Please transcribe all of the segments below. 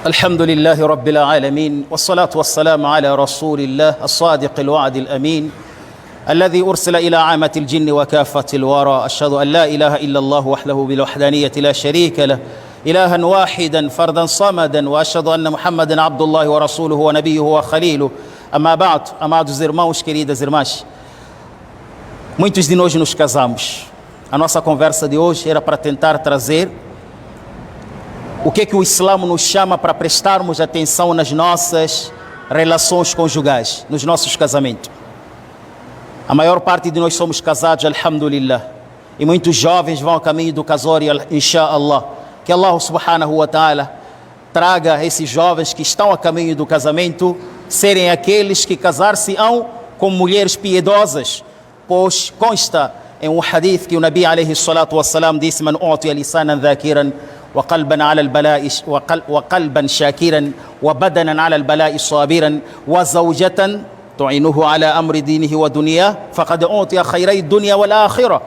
الحمد لله رب العالمين والصلاة والسلام على رسول الله الصادق الوعد الأمين الذي أرسل إلى عامة الجن وكافة الورى. أشهد أن لا إله إلا الله وحده بالوحدانية لا شريك له إلها واحدا فردا صمدا، وأشهد أن محمدا عبد الله ورسوله ونبيه وخليله. أما بعد, amados irmãos, queridas irmãs, muitos de nós nos casamos. A nossa conversa de hoje era para tentar trazer o que o Islã nos chama para prestarmos atenção nas nossas relações conjugais, nos nossos casamentos. A maior parte de nós somos casados, alhamdulillah, e muitos jovens vão a caminho do casório, inshallah. Que Allah subhanahu wa ta'ala traga esses jovens que estão a caminho do casamento serem aqueles que casar-se-ão com mulheres piedosas, pois consta em um hadith que o Nabi alayhi salatu wassalam disse: man u'tiya lisanan dhakiran وقلبا على البلاء وقلبا شاكرا وبدنا على البلاء صابرا وزوجة تعينه على أمر دينه ودنياه فقد أعطي خيري الدنيا والآخرة.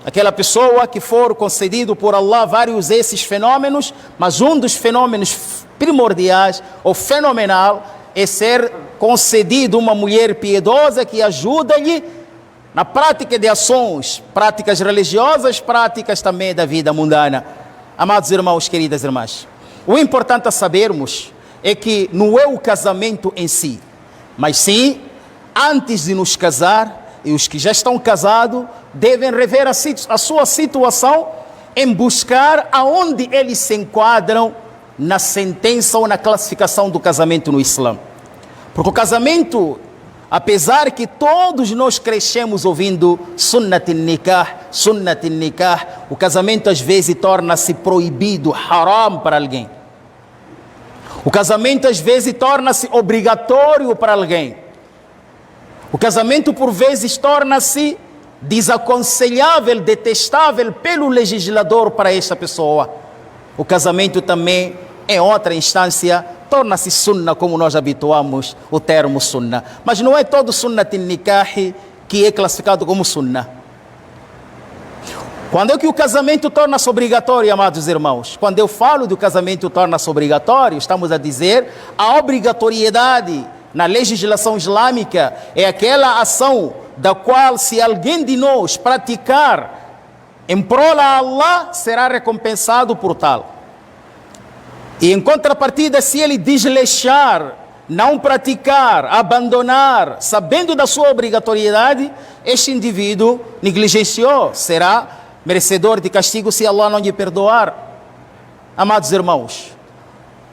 Aquela pessoa que for concedido por Allah vários esses fenômenos, mas um dos fenômenos primordiais ou fenomenal é ser concedido uma mulher piedosa que ajuda-lhe na prática de ações, práticas religiosas, práticas também da vida mundana. Amados irmãos, queridas irmãs, o importante a sabermos é que não é o casamento em si, mas sim, antes de nos casar, e os que já estão casados devem rever a sua situação em buscar aonde eles se enquadram na sentença ou na classificação do casamento no Islã. Porque o casamento, apesar que todos nós crescemos ouvindo sunnat nikah, o casamento às vezes torna-se proibido, haram para alguém. O casamento às vezes torna-se obrigatório para alguém. O casamento por vezes torna-se desaconselhável, detestável pelo legislador para esta pessoa. O casamento também, em outra instância, torna-se sunna, como nós habituamos o termo sunna. Mas não é todo sunnat nikah que é classificado como sunna. Quando é que o casamento torna-se obrigatório, amados irmãos? Quando eu falo do casamento torna-se obrigatório, estamos a dizer a obrigatoriedade na legislação islâmica é aquela ação da qual, se alguém de nós praticar em prol a Allah, será recompensado por tal. E em contrapartida, se ele desleixar, não praticar, abandonar, sabendo da sua obrigatoriedade, este indivíduo negligenciou, será merecedor de castigo se Allah não lhe perdoar. Amados irmãos,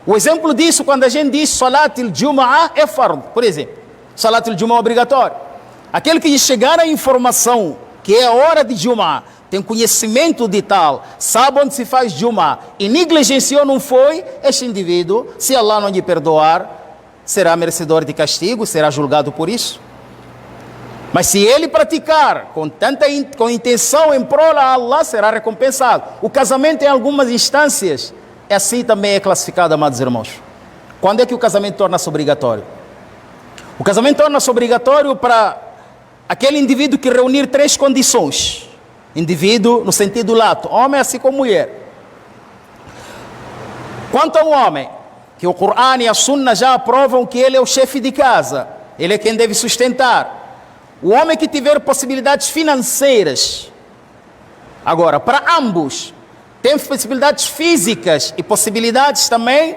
o exemplo disso, quando a gente diz Salat al-Jum'ah é fard, por exemplo, Salat al-Jum'ah é obrigatório. Aquele que chegar a informação que é a hora de Jum'ah, tem conhecimento de tal, sabe onde se faz Jum'ah e negligenciou, não foi, este indivíduo, se Allah não lhe perdoar, será merecedor de castigo, será julgado por isso. Mas se ele praticar com intenção em prol a Allah, será recompensado. O casamento, em algumas instâncias, assim também é classificado, amados irmãos. Quando é que o casamento torna-se obrigatório? O casamento torna-se obrigatório para aquele indivíduo que reunir três condições. Indivíduo no sentido lato, homem assim como mulher. Quanto ao homem, que o Corão e a Sunna já aprovam que ele é o chefe de casa, ele é quem deve sustentar. O homem que tiver possibilidades financeiras. Agora, para ambos, tem possibilidades físicas e possibilidades também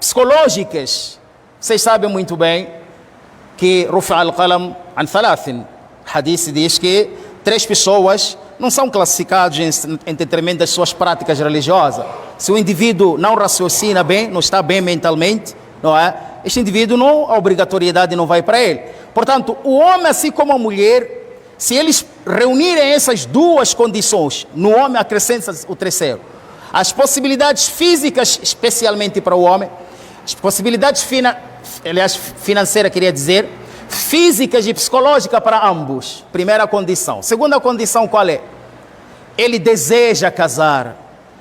psicológicas. Vocês sabem muito bem que Rufa al-Qalam an thalathin, hadith diz que 3 pessoas não são classificadas em detrimento das suas práticas religiosas. Se o indivíduo não raciocina bem, não está bem mentalmente, não é? Este indivíduo, não, a obrigatoriedade não vai para ele. Portanto, o homem assim como a mulher, se eles reunirem essas duas condições, no homem acrescenta o terceiro. As possibilidades físicas, especialmente para o homem, as possibilidades financeiras, queria dizer, físicas e psicológicas para ambos. Primeira condição. Segunda condição, qual é? Ele deseja casar.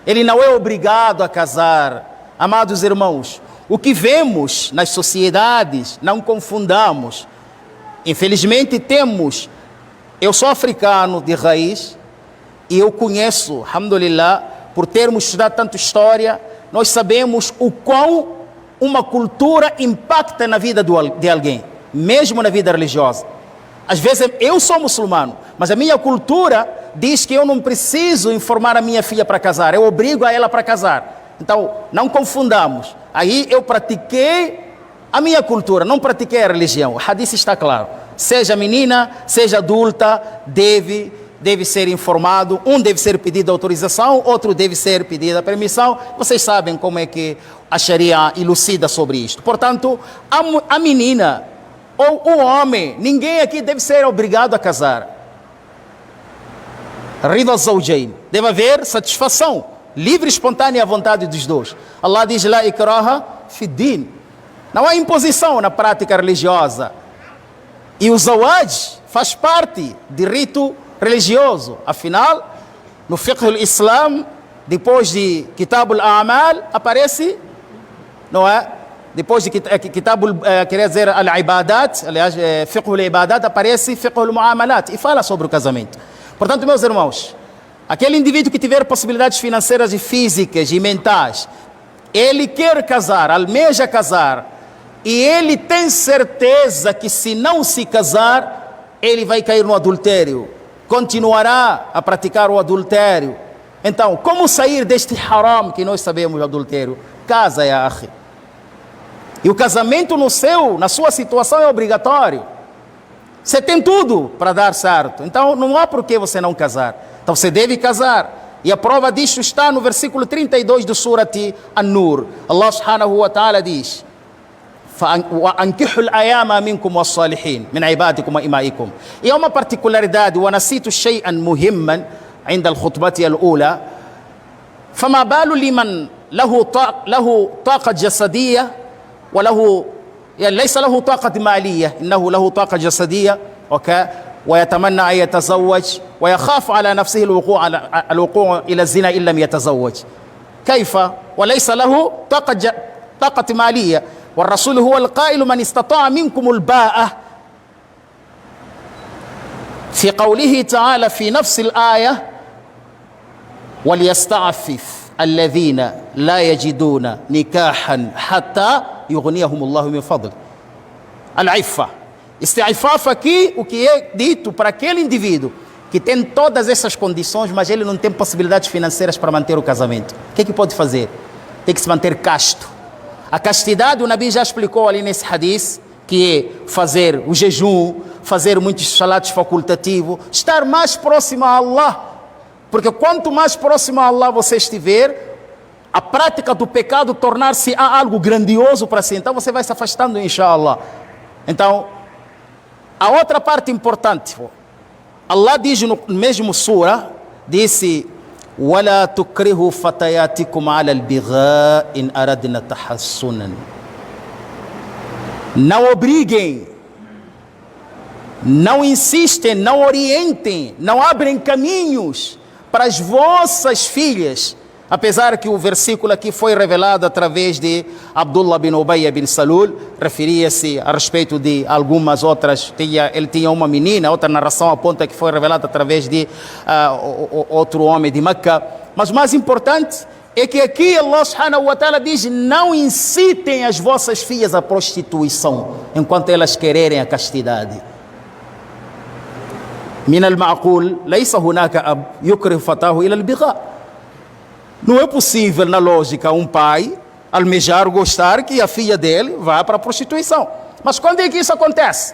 Ele não é obrigado a casar. Amados irmãos, o que vemos nas sociedades, não confundamos. Infelizmente temos, eu sou africano de raiz e eu conheço, alhamdulillah, por termos estudado tanto história, nós sabemos o quão uma cultura impacta na vida de alguém, mesmo na vida religiosa. Às vezes eu sou muçulmano, mas a minha cultura diz que eu não preciso informar a minha filha para casar, eu obrigo a ela para casar. Então, não confundamos. Aí eu pratiquei a minha cultura, não pratiquei a religião. O hadith está claro. Seja menina, seja adulta, deve ser informado. Um deve ser pedido autorização, outro deve ser pedida permissão. Vocês sabem como é que a Sharia elucida sobre isto. Portanto, a menina ou o homem, ninguém aqui deve ser obrigado a casar. Rida zawjayn. Deve haver satisfação, livre e espontânea vontade dos dois. Allah diz: La ikraha fi din. Não há imposição na prática religiosa. E o zawaj faz parte de rito religioso. Afinal, no fiqh al-Islam, depois de Kitab al-A'mal, aparece, não é? Depois de Kitab, quer dizer, al-Ibadat, aliás, fiqh al-Ibadat, aparece fiqh al-Mu'amalat e fala sobre o casamento. Portanto, meus irmãos, aquele indivíduo que tiver possibilidades financeiras e físicas e mentais, ele quer casar, almeja casar, e ele tem certeza que se não se casar, ele vai cair no adultério, continuará a praticar o adultério. Então, como sair deste haram que nós sabemos, adultério? Casa, ya akhi. E o casamento na sua situação é obrigatório. Você tem tudo para dar certo. Então, não há por que você não casar. Então, você deve casar. E a prova disso está no versículo 32 do Surati An-Nur. Allah subhanahu wa ta'ala diz: وأنكحوا الأيام منكم والصالحين من عبادكم وإمائكم. E há uma particularidade, ونسيت شيئا مهما عند الخطبة الأولى. فما بال لمن له طاقة جسدية وله يعني ليس له طاقة مالية، إنه له طاقة جسدية ويتمنى أن يتزوج ويخاف على نفسه الوقوع إلى الزنا إن لم يتزوج. كيف وليس له طاقة مالية؟ والرسول هو القائل: من استطاع منكم الباءة. في قوله تعالى في نفس الآية: وليستعفف الذين لا يجدون نكاحا حتى يغنيهم الله من فضله. العفة. Isti'faf aqui, o que é dito para aquele indivíduo que tem todas essas condições, mas ele não tem possibilidades financeiras para manter o casamento. O que é que pode fazer? Tem que se manter casto. A castidade, o Nabi já explicou ali nesse hadith, que é fazer o jejum, fazer muitos salatos facultativos, estar mais próximo a Allah. Porque quanto mais próximo a Allah você estiver, a prática do pecado tornar-se algo grandioso para si. Então você vai se afastando, inshallah. Então, a outra parte importante, Allah diz no mesmo surah, disse: ولا تكرهوا فتياتكم على البغاء إن أردنا تحصنا. Não obriguem, não insistem, não orientem, não abrem caminhos para as vossas filhas. Apesar que o versículo aqui foi revelado através de Abdullah bin Ubay bin Salul, referia-se a respeito de algumas outras, ele tinha uma menina, outra narração aponta que foi revelada através de outro homem de Meca. Mas o mais importante é que aqui Allah subhanahu wa ta'ala diz: não incitem as vossas filhas à prostituição, enquanto elas quererem a castidade. من المعقول ليس هناك أب يكره فتاه إلى البغاء. Não é possível, na lógica, um pai almejar, gostar que a filha dele vá para a prostituição. Mas quando é que isso acontece?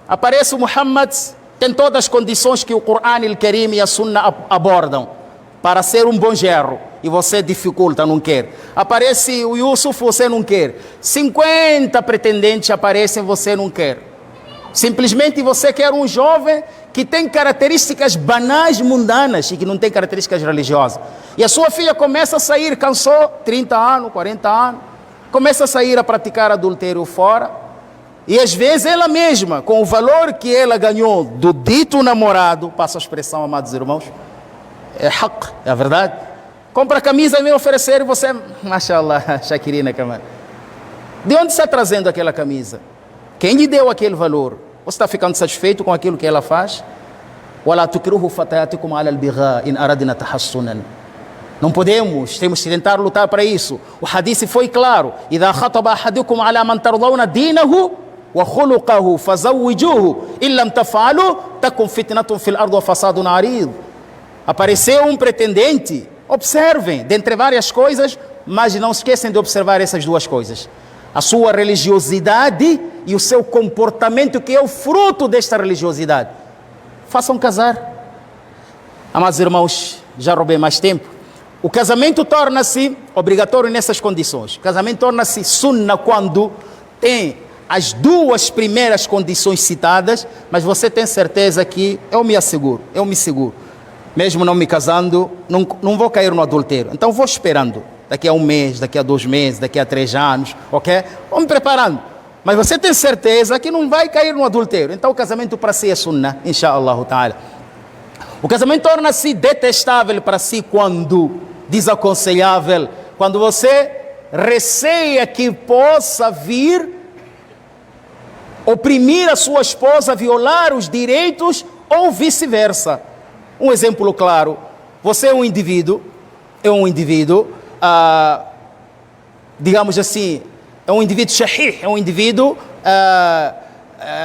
Aparece o Muhammad, tem todas as condições que o Corão, o Karim e a Sunna abordam para ser um bom genro, e você dificulta, não quer. Aparece o Yusuf, você não quer. 50 pretendentes aparecem, você não quer. Simplesmente você quer um jovem que tem características banais, mundanas, e que não tem características religiosas. E a sua filha começa a sair, cansou, 30 anos, 40 anos, começa a sair a praticar adultério fora. E às vezes ela mesma, com o valor que ela ganhou do dito namorado, passa a expressão, amados irmãos, é haq, é a verdade. Compra a camisa e me oferecer, e você, mashallah, Shakirina Kamal. De onde está trazendo aquela camisa? Quem lhe deu aquele valor? Você está ficando satisfeito com aquilo que ela faz? وَلَا تُكْرِهُ فَتَيَاتِكُمْ عَلَى الْبِغَاءِ إِنْ أَرَدْنَا تَحَصُّنًا. Não podemos, temos que tentar lutar para isso. O hadith foi claro: إذا خطب أحدكم على من ترضون دينه وخلقه فزوجوه إن لم تفعلوا تكن فتنة في الأرض وفساد عريض. Apareceu um pretendente, observem, dentre várias coisas, mas não esquecem de observar essas duas coisas: a sua religiosidade e o seu comportamento, que é o fruto desta religiosidade. Façam casar. Amados irmãos, já roubei mais tempo. O casamento torna-se obrigatório nessas condições. O casamento torna-se sunna quando tem as duas primeiras condições citadas, mas você tem certeza que eu me seguro. Mesmo não me casando, não vou cair no adultério. Então vou esperando. Daqui a um mês, daqui a 2 meses, daqui a 3 anos, ok? Vou me preparando. Mas você tem certeza que não vai cair no adultério. Então o casamento para si é sunna, inshallah ta'ala. O casamento torna-se detestável para si quando desaconselhável, quando você receia que possa vir oprimir a sua esposa, violar os direitos ou vice-versa. Um exemplo claro: você é um indivíduo, digamos assim, é um indivíduo shahih, é um indivíduo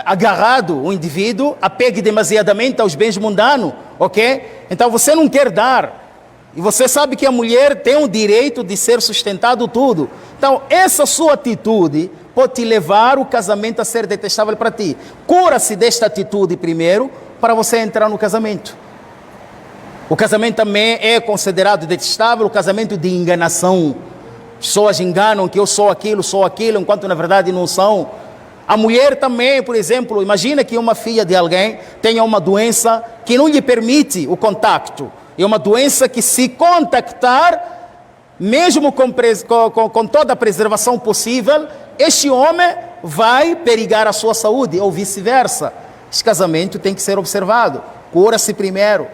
agarrado, um indivíduo apegue demasiadamente aos bens mundanos, ok? Então você não quer dar, e você sabe que a mulher tem o direito de ser sustentado tudo. Então essa sua atitude pode te levar o casamento a ser detestável para ti. Cura-se desta atitude primeiro, para você entrar no casamento. O casamento também é considerado detestável o casamento de enganação. Pessoas enganam que eu sou aquilo, enquanto na verdade não são. A mulher também, por exemplo, imagina que uma filha de alguém tenha uma doença que não lhe permite o contacto. É uma doença que, se contactar, mesmo com toda a preservação possível, este homem vai perigar a sua saúde, ou vice-versa. Esse casamento tem que ser observado. Cura-se primeiro.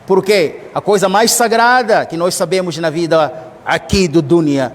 Porque a coisa mais sagrada que nós sabemos na vida aqui do dunya,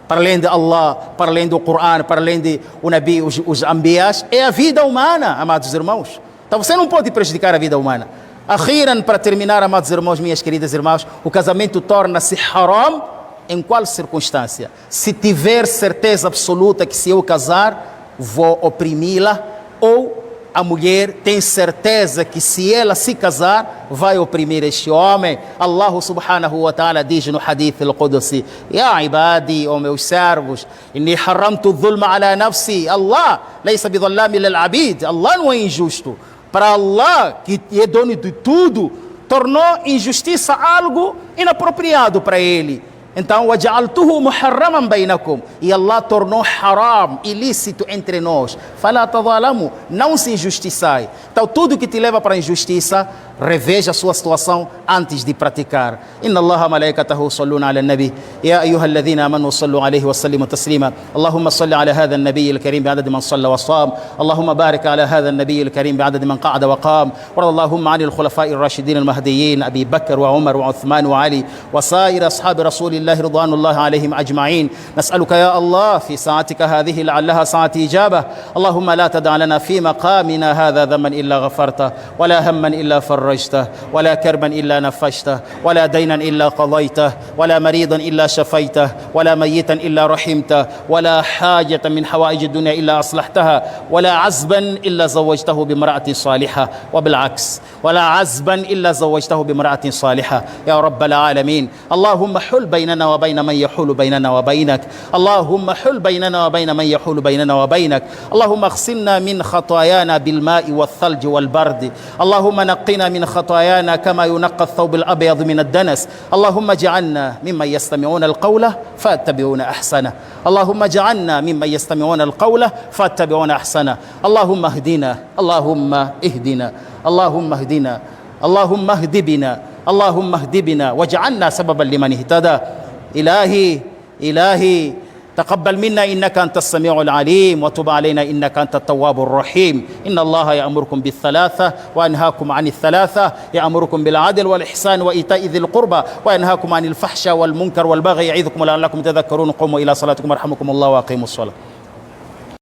para além de Allah, para além do Coran, para além de o Nabi, os Anbias, é a vida humana, amados irmãos. Então você não pode prejudicar a vida humana. Akhiran, para terminar, amados irmãos, minhas queridas irmãs, o casamento torna-se haram em qual circunstância? Se tiver certeza absoluta que se eu casar, vou oprimi-la, ou a mulher tem certeza que se ela se casar, vai oprimir este homem. Allah subhanahu wa ta'ala diz no hadith al-Qudsi: Ya ibadi, ó meus servos, inni haramtu dhulma ala nafsi. Allah laysa bidhallami lil abid. Allah não é injusto. Para Allah, que é dono de tudo, tornou injustiça algo inapropriado para ele. Então, وَجَعَلْتُهُ مُحَرَّمًا بَيْنَكُمْ. E Allah tornou haram, ilícito entre nós. فَلَا تَظَالَمُوا. Não se injustiçai. Então, tudo que te leva para a injustiça, reveja a sua situação antes de praticar. إن الله ملائكته يصلون على النبي يا أيها الذين آمنوا صلوا عليه وسلموا تسليما. اللهم صل على هذا النبي الكريم بعدد من صلى وصام. اللهم بارك على هذا النبي الكريم بعدد من قعد وقام. وارض اللهم عن الخلفاء الراشدين المهديين أبي بكر وعمر وعثمان وعلي وسائر أصحاب رسول الله رضوان الله عليهم أجمعين. نسألك يا الله في ساعتك هذه لعلها ساعة إجابة، اللهم لا تدع لنا في مقامنا هذا ذنبا إلا غفرته، ولا هما إلا فرجته، ولا كربا إلا نفشته، ولا دينا إلا قضيته، ولا مريضا إلا شفيته، ولا ميتا إلا رحمته، ولا حاجة من حوائج الدنيا إلا أصلحتها، ولا عزبا إلا زوجته بامرأة صالحة، وبالعكس ولا عزبا إلا زوجته بامرأة صالحة يا رب العالمين. اللهم حل بيننا وبين من يحول بيننا وبينك، اللهم حل بيننا وبين من يحول بيننا وبينك. اللهم اغسلنا من خطايانا بالماء والثلج والبرد، اللهم نقنا من خطايانا كما ينقى الثوب الأبيض من الدنس. اللهم اجعلنا ممن يستمعون القول فاتبعون أحسنه، اللهم اجعلنا ممن يستمعون القول فاتبعون أحسنه. اللهم اهدنا، اللهم اهدنا، اللهم اهدنا، اللهم اهد بنا، اللهم اهد بنا واجعلنا سببا لمن اهتدى. إلهي تقبل منا إنك أنت السميع العليم، وتب علينا إنك أنت التواب الرحيم. إن الله يأمركم بالثلاثة وينهاكم عن الثلاثة، يأمركم بالعدل والإحسان وإيتاء ذي القربى وينهاكم عن الفحشاء والمنكر والبغي، يعظكم لعلكم تذكرون. قوموا إلى صلاتكم يرحمكم الله وأقيموا الصلاة.